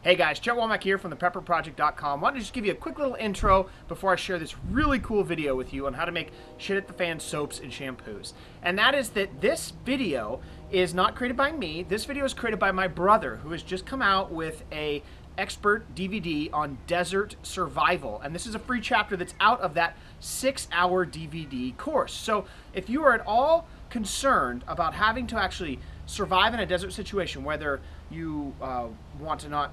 Hey guys, Chet Womack here from thepepperproject.com. Wanted to just give you a quick little intro before I share this really cool video with you on how to make shit at the fan soaps and shampoos. And that is that this video is not created by me. This video is created by my brother, who has just come out with a expert DVD on desert survival. And this is a free chapter that's out of that 6-hour DVD course. So if you are at all concerned about having to actually survive in a desert situation, whether you want to not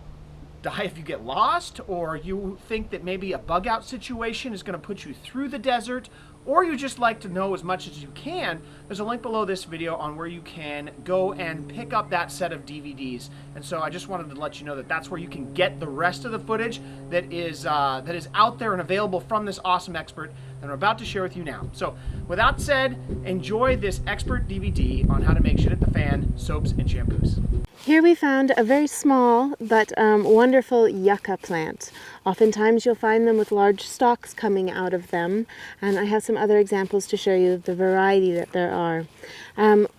die if you get lost, or you think that maybe a bug out situation is going to put you through the desert, or you just like to know as much as you can, there's a link below this video on where you can go and pick up that set of DVDs. And so I just wanted to let you know that that's where you can get the rest of the footage that is out there and available from this awesome expert that I'm about to share with you now. So with that said, enjoy this expert DVD on how to make shit at the fan soaps and shampoos. Here we found a very small but wonderful yucca plant. Oftentimes you'll find them with large stalks coming out of them, and I have some other examples to show you the variety that there are.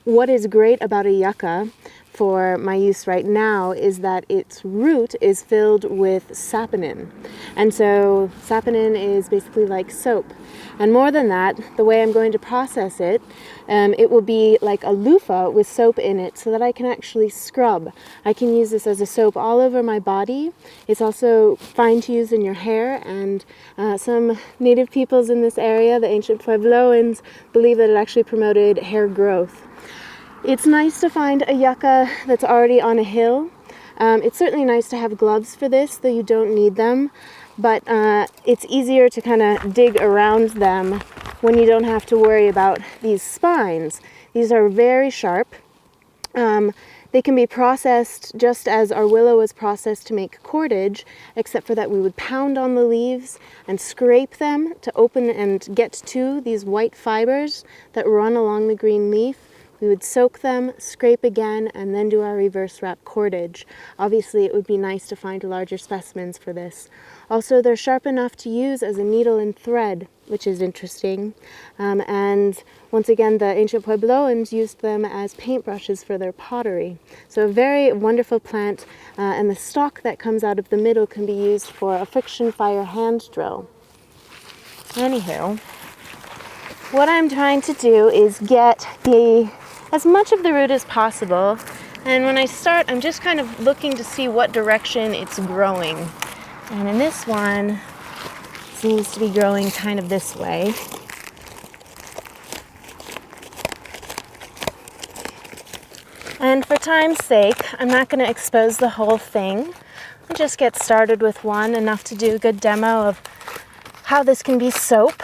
What is great about a yucca for my use right now is that its root is filled with saponin. And so saponin is basically like soap. And more than that, the way I'm going to process it, it will be like a loofah with soap in it so that I can actually scrub. I can use this as a soap all over my body. It's also fine to use in your hair, and some native peoples in this area, the ancient Puebloans, believe that it actually promoted hair growth. It's nice to find a yucca that's already on a hill. It's certainly nice to have gloves for this, though you don't need them. But it's easier to kind of dig around them when you don't have to worry about these spines. These are very sharp. They can be processed just as our willow was processed to make cordage, except for that we would pound on the leaves and scrape them to open and get to these white fibers that run along the green leaf. We would soak them, scrape again, and then do our reverse wrap cordage. Obviously, it would be nice to find larger specimens for this. Also, they're sharp enough to use as a needle and thread, which is interesting. And once again, the ancient Puebloans used them as paintbrushes for their pottery. So a very wonderful plant, and the stalk that comes out of the middle can be used for a friction fire hand drill. Anywho, what I'm trying to do is get as much of the root as possible, and when I start, I'm just kind of looking to see what direction it's growing. And in this one, it seems to be growing kind of this way. And for time's sake, I'm not going to expose the whole thing. I'll just get started with one, enough to do a good demo of how this can be soap.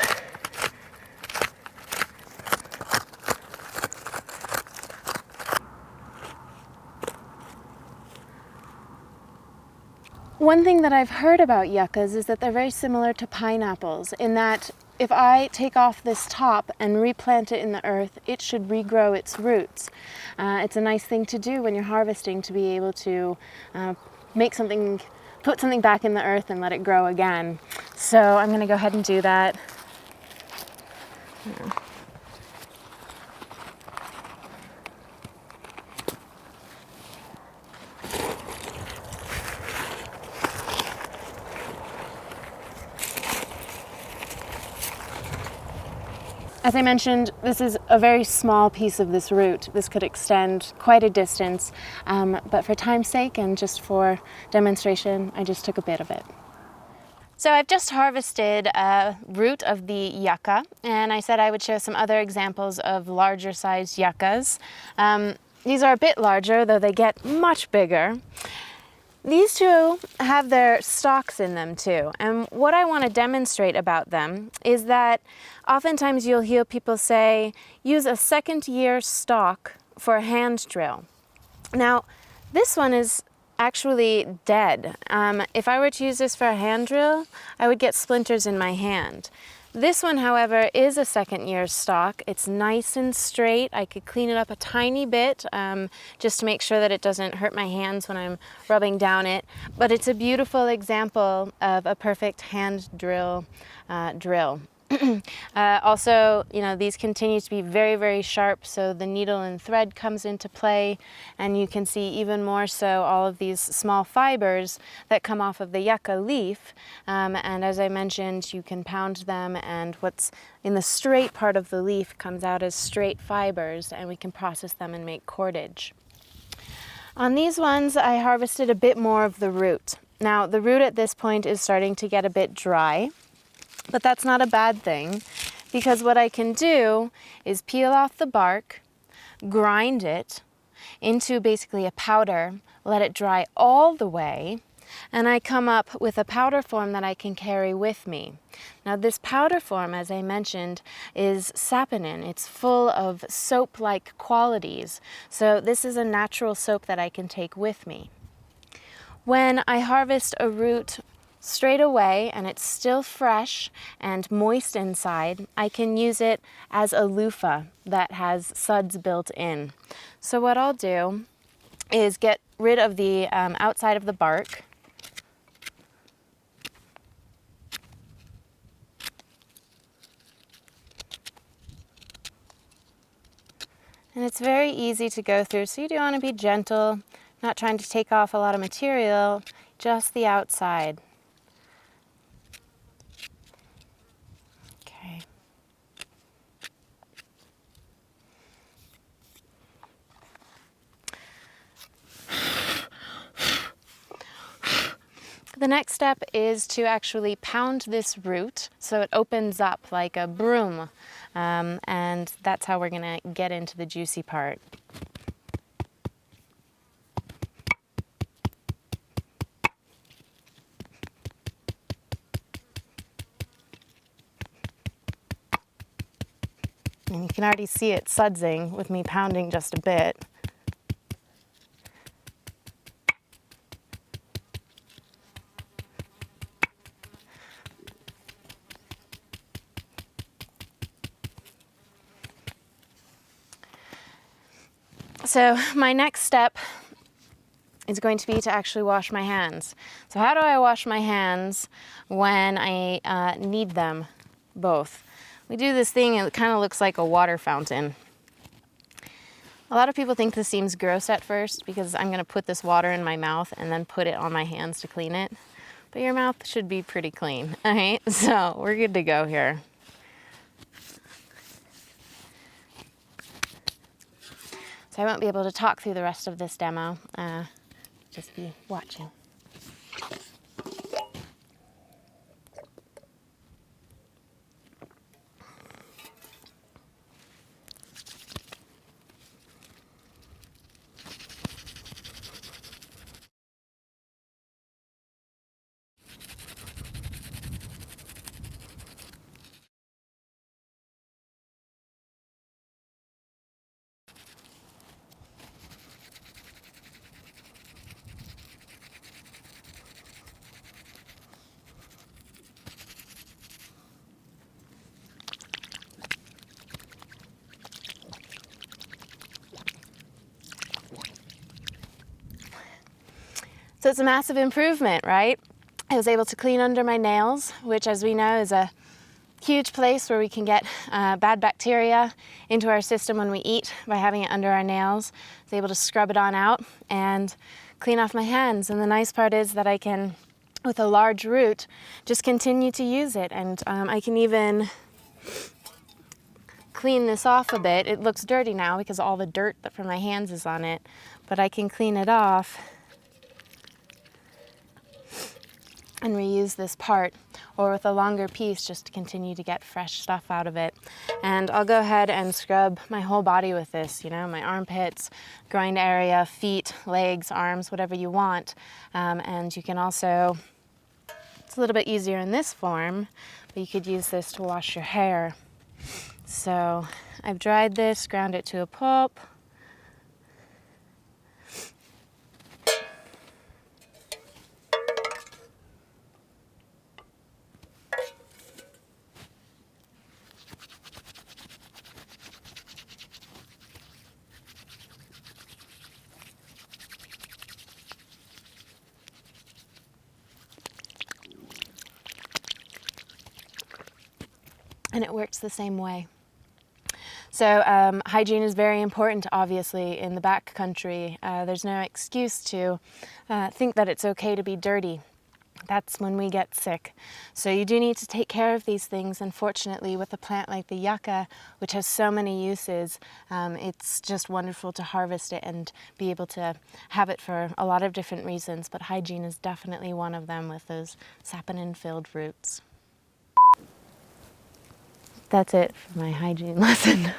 One thing that I've heard about yuccas is that they're very similar to pineapples, in that if I take off this top and replant it in the earth, it should regrow its roots. It's a nice thing to do when you're harvesting, to be able to put something back in the earth and let it grow again. So I'm going to go ahead and do that. As I mentioned, this is a very small piece of this root. This could extend quite a distance, but for time's sake and just for demonstration, I just took a bit of it. So I've just harvested a root of the yucca, and I said I would show some other examples of larger sized yuccas. These are a bit larger, though they get much bigger. These two have their stalks in them too, and what I want to demonstrate about them is that oftentimes you'll hear people say, use a second-year stalk for a hand drill. Now, this one is actually dead. If I were to use this for a hand drill, I would get splinters in my hand. This one, however, is a second-year stalk. It's nice and straight. I could clean it up a tiny bit just to make sure that it doesn't hurt my hands when I'm rubbing down it. But it's a beautiful example of a perfect hand drill drill. Also, you know, these continue to be very, very sharp, so the needle and thread comes into play, and you can see even more so all of these small fibers that come off of the yucca leaf. And as I mentioned, you can pound them, and what's in the straight part of the leaf comes out as straight fibers, and we can process them and make cordage. On these ones, I harvested a bit more of the root. Now, the root at this point is starting to get a bit dry, but that's not a bad thing, because what I can do is peel off the bark, grind it into basically a powder, let it dry all the way, and I come up with a powder form that I can carry with me. Now this powder form, as I mentioned, is saponin. It's full of soap-like qualities, so this is a natural soap that I can take with me. When I harvest a root straight away and it's still fresh and moist inside, I can use it as a loofah that has suds built in. So what I'll do is get rid of the outside of the bark. And it's very easy to go through, so you do want to be gentle, not trying to take off a lot of material, just the outside. Okay. The next step is to actually pound this root so it opens up like a broom, and that's how we're going to get into the juicy part. And you can already see it sudsing with me pounding just a bit. So my next step is going to be to actually wash my hands. So how do I wash my hands when I need them both? We do this thing, it kind of looks like a water fountain. A lot of people think this seems gross at first because I'm going to put this water in my mouth and then put it on my hands to clean it. But your mouth should be pretty clean, all right? So we're good to go here. So I won't be able to talk through the rest of this demo, just be watching. So it's a massive improvement, right? I was able to clean under my nails, which, as we know, is a huge place where we can get bad bacteria into our system when we eat by having it under our nails. I was able to scrub it on out and clean off my hands. And the nice part is that I can, with a large root, just continue to use it. And I can even clean this off a bit. It looks dirty now because all the dirt from my hands is on it, but I can clean it off and reuse this part, or with a longer piece just to continue to get fresh stuff out of it. And I'll go ahead and scrub my whole body with this, you know, my armpits, groin area, feet, legs, arms, whatever you want. And you can also, it's a little bit easier in this form, but you could use this to wash your hair. So I've dried this, ground it to a pulp. and it works the same way. So hygiene is very important, obviously, in the back country. There's no excuse to think that it's okay to be dirty. That's when we get sick. So you do need to take care of these things. Unfortunately, with a plant like the yucca, which has so many uses, it's just wonderful to harvest it and be able to have it for a lot of different reasons. But hygiene is definitely one of them, with those saponin-filled roots. That's it for my hygiene lesson.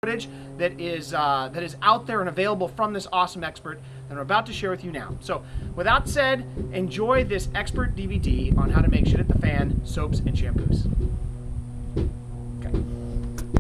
Footage that is out there and available from this awesome expert that I'm about to share with you now. So without said, enjoy this expert DVD on how to make shit at the fan soaps and shampoos.